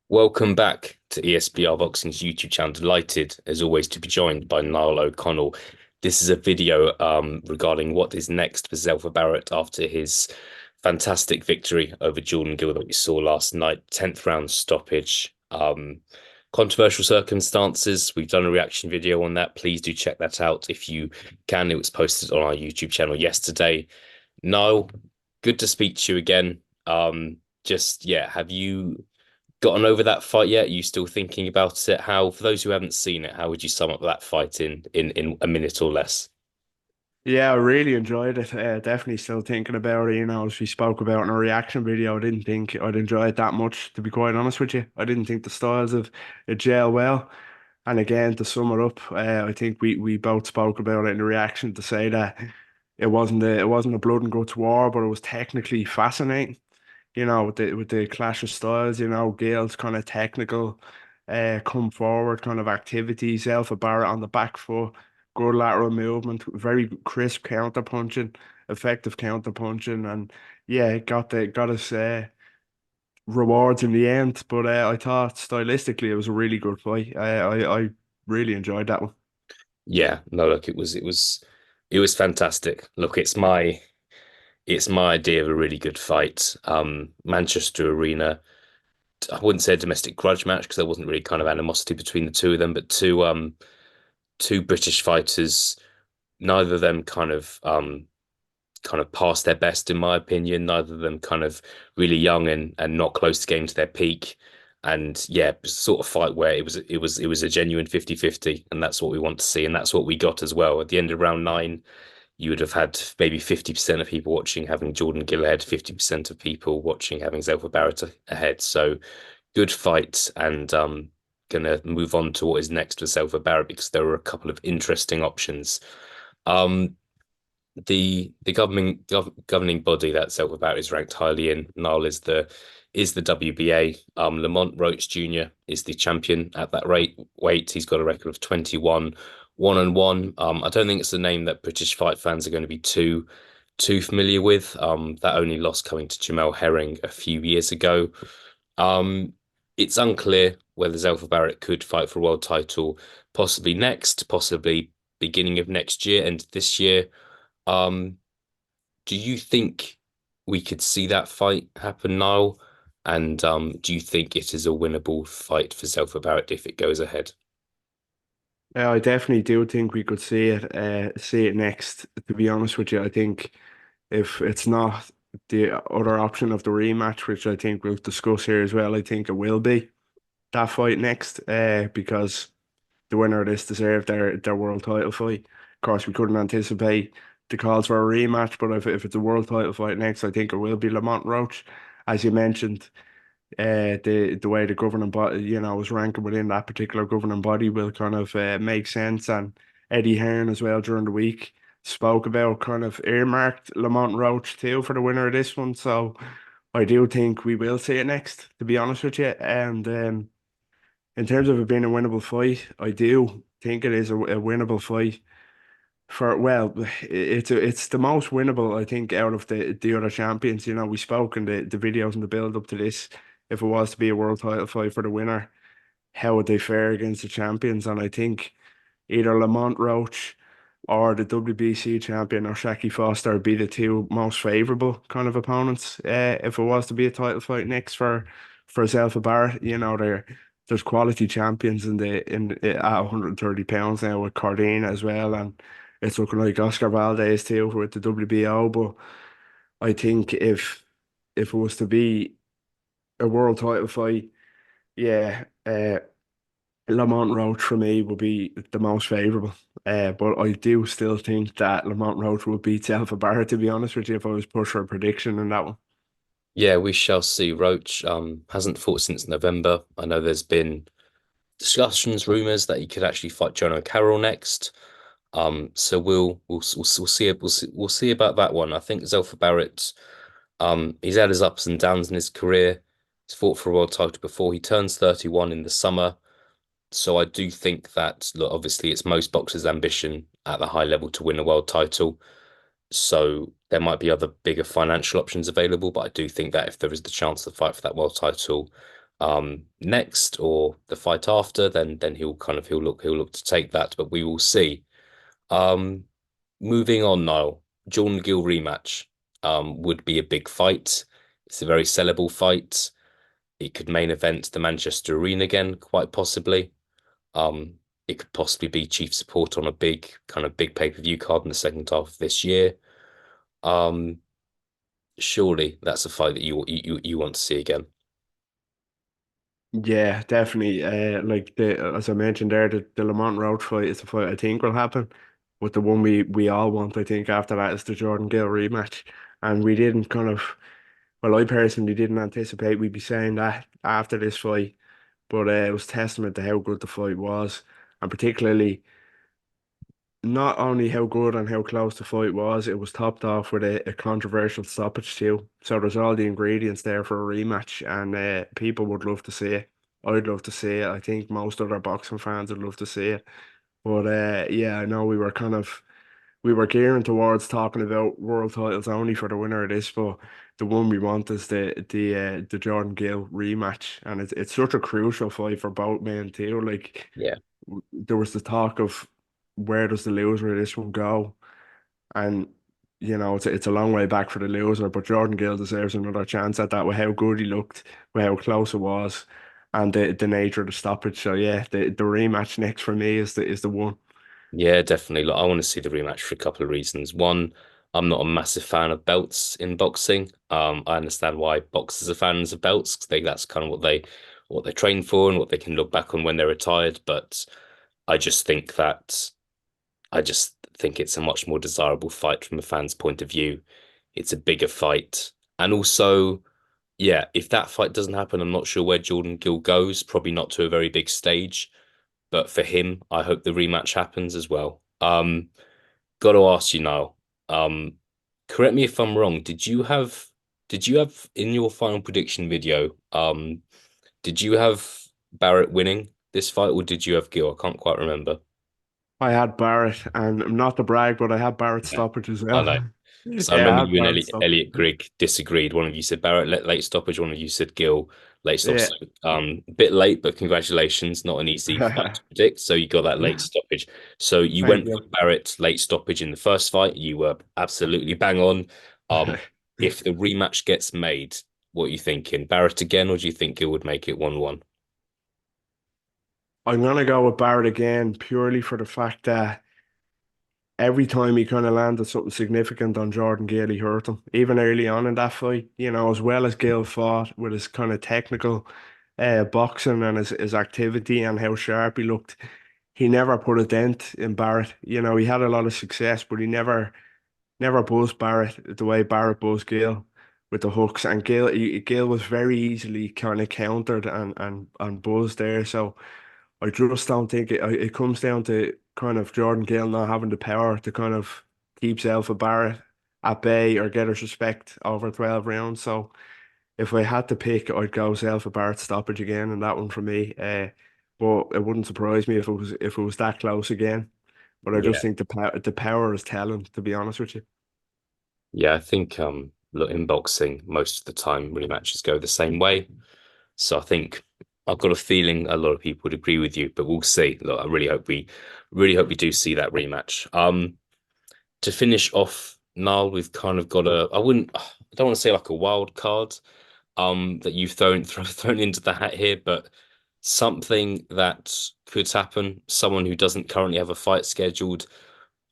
Welcome back to ESBR Boxing's YouTube channel. Delighted, as always, to be joined by Niall O'Connell. This is a video regarding what is next for Zelfa Barrett after his fantastic victory over Jordan Gill that we saw last night, 10th round stoppage. Controversial circumstances. We've done a reaction video on that. Please do check that out if you can. It was posted on our YouTube channel yesterday. Niall, good to speak to you again. Have you gotten over that fight yet? Are you still thinking about it? How, for those who haven't seen it, how would you sum up that fight in a minute or less? Yeah, I really enjoyed it. Definitely still thinking about it. As we spoke about in a reaction video, I didn't think I'd enjoy it that much, to be quite honest with you. I didn't think the styles of it gel well. And again, to sum it up, I think we both spoke about it in the reaction to say that it wasn't a blood and guts war, but it was technically fascinating. With the clash of styles. Gale's kind of technical, come forward kind of activities. Zelfa Barrett on the back foot, good lateral movement, very crisp counter punching, effective counter punching, and yeah, it got us rewards in the end. But I thought stylistically it was a really good fight. I really enjoyed that one. Yeah, no, look, it was fantastic. Look, it's my idea of a really good fight. Manchester Arena. I wouldn't say a domestic grudge match because there wasn't really kind of animosity between the two of them, but two British fighters, neither of them kind of past their best in my opinion. Neither of them kind of really young and not close to getting to their peak. And yeah, sort of fight where it was a genuine 50-50, and that's what we want to see, and that's what we got as well. At the end of round nine, you would have had maybe 50% of people watching having Jordan Gill ahead, 50% of people watching having Zelfa Barrett ahead. So good fight, and gonna move on to what is next for Zelfa Barrett because there were a couple of interesting options. Um, the governing body that Zelfa Barrett is ranked highly in. Niall is the WBA. Lamont Roach Jr. is the champion at that rate weight. He's got a record of 21 1-1. I don't think it's a name that British fight fans are going to be too familiar with. That only lost coming to Jamel Herring a few years ago. Um, it's unclear whether Zelfa Barrett could fight for a world title, possibly next, possibly beginning of next year and this year. Um, do you think we could see that fight happen now? And do you think it is a winnable fight for Zelfa Barrett if it goes ahead? I definitely do think we could see it next. To be honest with you, I think if it's not the other option of the rematch, which I think we'll discuss here as well, I think it will be that fight next. Because the winner of this deserved their world title fight. Of course, we couldn't anticipate the calls for a rematch, but if it's a world title fight next, I think it will be Lamont Roach, as you mentioned. The way the governing body, was ranking within that particular governing body will kind of make sense. And Eddie Hearn as well during the week spoke about kind of earmarked Lamont Roach too for the winner of this one. So I do think we will see it next, to be honest with you. And in terms of it being a winnable fight, I do think it is a winnable fight. It's the most winnable, I think, out of the other champions. We spoke in the videos and the build up to this. If it was to be a world title fight for the winner, how would they fare against the champions? And I think either Lamont Roach or the WBC champion or Shaki Foster would be the two most favourable kind of opponents. If it was to be a title fight next for Zelfa Barrett, there's quality champions at 130 pounds now with Cardina as well, and it's looking like Oscar Valdez too with the WBO. But I think if it was to be a world title fight, yeah, Lamont Roach for me would be the most favourable. But I do still think that Lamont Roach would beat Zelfa Barrett, to be honest with you, if I was push for a prediction in that one. Yeah, we shall see. Roach hasn't fought since November. I know there's been discussions, rumors that he could actually fight John Carroll next. So we'll see about that one. I think Zelfa Barrett, he's had his ups and downs in his career. He's fought for a world title before. He turns 31 in the summer. So I do think that, look, obviously it's most boxers' ambition at the high level to win a world title. So there might be other bigger financial options available, but I do think that if there is the chance to fight for that world title, next or the fight after, then he'll look to take that, but we will see. Um, moving on now, Jordan Gill rematch would be a big fight. It's a very sellable fight. It could main event the Manchester Arena again, quite possibly. Um, it could possibly be chief support on a big pay-per-view card in the second half of this year. Um, surely that's a fight that you want to see again. Yeah, definitely. Like the as I mentioned there, the Lamont Roach fight is a fight I think will happen. But the one we all want, I think, after that is the Jordan Gill rematch. And we didn't kind of, well, I personally didn't anticipate we'd be saying that after this fight. But it was testament to how good the fight was, and particularly not only how good and how close the fight was, it was topped off with a controversial stoppage too. So there's all the ingredients there for a rematch, and people would love to see it. I'd love to see it. I think most other boxing fans would love to see it. But yeah, I know we were gearing towards talking about world titles only for the winner of this, but the one we want is the Jordan Gill rematch, and it's such a crucial fight for both men too. Like Yeah. there was the talk of where does the loser of this one go, and it's a long way back for the loser, but Jordan Gill deserves another chance at that with how good he looked, with how close it was, and the nature of the stoppage. So yeah, the rematch next for me is the one. Yeah, definitely. Look, I want to see the rematch for a couple of reasons. One, I'm not a massive fan of belts in boxing. I understand why boxers are fans of belts because that's kind of what they train for and what they can look back on when they're retired. But I just think that I just think it's a much more desirable fight from a fan's point of view. It's a bigger fight. And also, yeah, if that fight doesn't happen, I'm not sure where Jordan Gill goes, probably not to a very big stage. But for him, I hope the rematch happens as well. Got to ask you now. Um, correct me if I'm wrong. Did you have in your final prediction video, did you have Barrett winning this fight or did you have Gill? I can't quite remember. I had Barrett, and not to brag, but I had Barrett Yeah. stoppage as I well. know. So I Yeah, I remember had you and Barrett Elliot stoppage. Grigg disagreed. One of you said Barrett late stoppage. One of you said Gill late stop. Yeah. So, a bit late, but congratulations. Not an easy fight to predict. So you got that late stoppage. So you Thank went for you. Barrett late stoppage in the first fight. You were absolutely bang on. Um, if the rematch gets made, what are you thinking? Barrett again, or do you think Gill would make it 1-1? I'm gonna go with Barrett again purely for the fact that every time he kind of landed something significant on Jordan Gill, he hurt him. Even early on in that fight, as well as Gill fought with his kind of technical boxing and his activity and how sharp he looked, he never put a dent in Barrett. He had a lot of success, but he never buzzed Barrett the way Barrett buzzed Gill with the hooks. And Gill was very easily kind of countered and buzzed there. So I just don't think it comes down to kind of Jordan Gill not having the power to kind of keep Zelfa Barrett at bay or get his respect over 12 rounds. So if I had to pick, I'd go Zelfa Barrett stoppage again, and that one for me. But it wouldn't surprise me if it was that close again. But I just Yeah. think the power is telling, to be honest with you. Yeah, I think look, in boxing, most of the time rematches go the same way. So I think I've got a feeling a lot of people would agree with you, but we'll see. Look, I really hope we do see that rematch. To finish off, now we've kind of got I don't want to say like a wild card, that you've thrown into the hat here, but something that could happen. Someone who doesn't currently have a fight scheduled,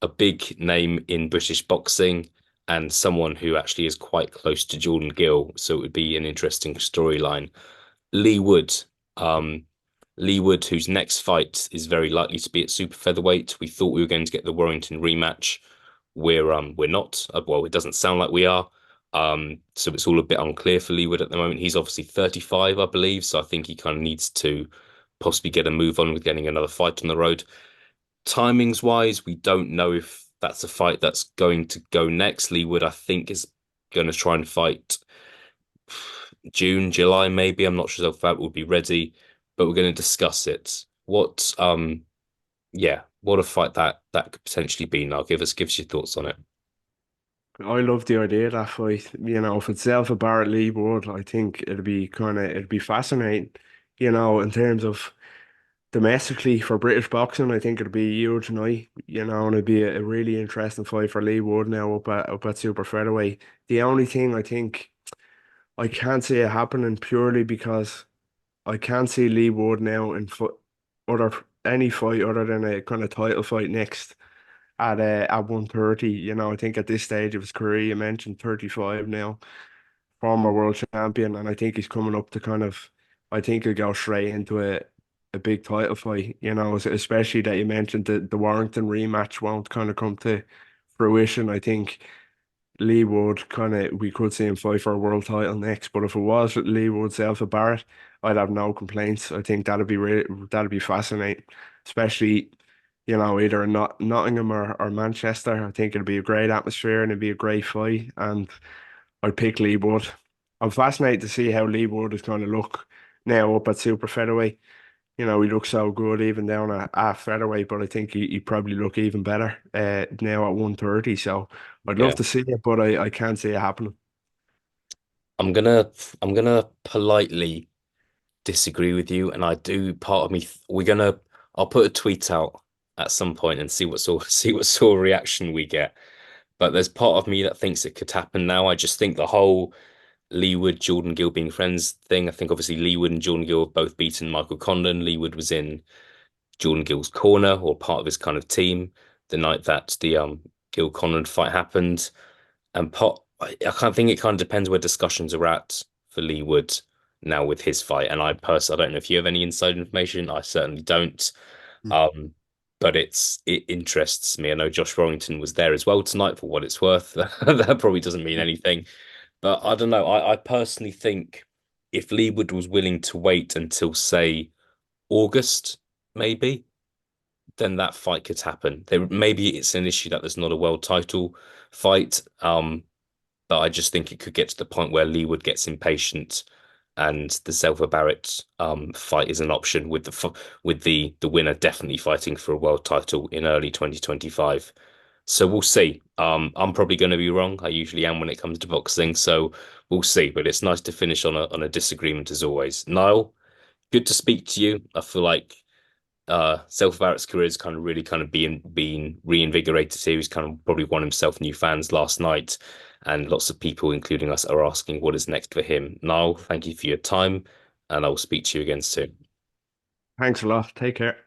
a big name in British boxing, and someone who actually is quite close to Jordan Gill. So it would be an interesting storyline. Lee Wood. Um, Lee Wood, whose next fight is very likely to be at super featherweight. We thought we were going to get the Warrington rematch. We're not. Well, it doesn't sound like we are. So it's all a bit unclear for Lee Wood at the moment. He's obviously 35, I believe. So I think he kind of needs to possibly get a move on with getting another fight on the road. Timings wise, we don't know if that's a fight that's going to go next. Lee Wood, I think, is going to try and fight June, July, maybe. I'm not sure if that will be ready, but we're going to discuss it. Yeah, what a fight that could potentially be now. Give us your thoughts on it. I love the idea of that fight. If it's Zelfa Barrett Lee Wood, I think it'd be fascinating. In terms of domestically for British boxing, I think it'd be a huge night. And it'd be a really interesting fight for Lee Wood now up at super featherweight. The only thing I think I can't see it happening purely because I can't see Lee Wood now in other any fight other than a kind of title fight next at 130. I think at this stage of his career, you mentioned 35 now, former world champion, and I think he's coming up to I think he'll go straight into a big title fight. Especially that you mentioned the Warrington rematch won't kind of come to fruition. I think Lee Wood we could see him fight for a world title next, but if it was Lee Wood, Zelfa Barrett, I'd have no complaints. I think that'd be fascinating, especially either in Nottingham or Manchester. I think it'd be a great atmosphere and it'd be a great fight, and I'd pick Lee Wood. I'm fascinated to see how Lee Wood is going to look now up at super featherweight. He looks so good even down at featherweight, but I think he probably look even better now at 130. So I'd love Yeah. to see it, but I can't see it happening. I'm gonna I'm gonna politely disagree with you, and I do part of me we're gonna I'll put a tweet out at some point and see what sort see what sort of reaction we get. But there's part of me that thinks it could happen now. I just think the whole Leewood, Jordan Gill being friends thing. I think obviously Leewood and Jordan Gill have both beaten Michael Condon. Leewood was in Jordan Gill's corner or part of his kind of team the night that the Gill Condon fight happened. And I kind of think it kind of depends where discussions are at for Leewood now with his fight. And I don't know if you have any inside information. I certainly don't. Mm. Um, but it interests me. I know Josh Warrington was there as well tonight for what it's worth. That probably doesn't mean anything. But I don't know. I personally think if Leewood was willing to wait until, say, August, maybe, then that fight could happen. Maybe it's an issue that there's not a world title fight. But I just think it could get to the point where Leewood gets impatient and the Zelfa Barrett fight is an option with the winner definitely fighting for a world title in early 2025. So we'll see. I'm probably going to be wrong. I usually am when it comes to boxing, so we'll see. But it's nice to finish on a disagreement as always. Niall, good to speak to you. I feel like Zelfa Barrett's career is kind of really kind of being reinvigorated here. He's kind of probably won himself new fans last night, and lots of people, including us, are asking what is next for him. Niall, thank you for your time, and I will speak to you again soon. Thanks a lot. Take care.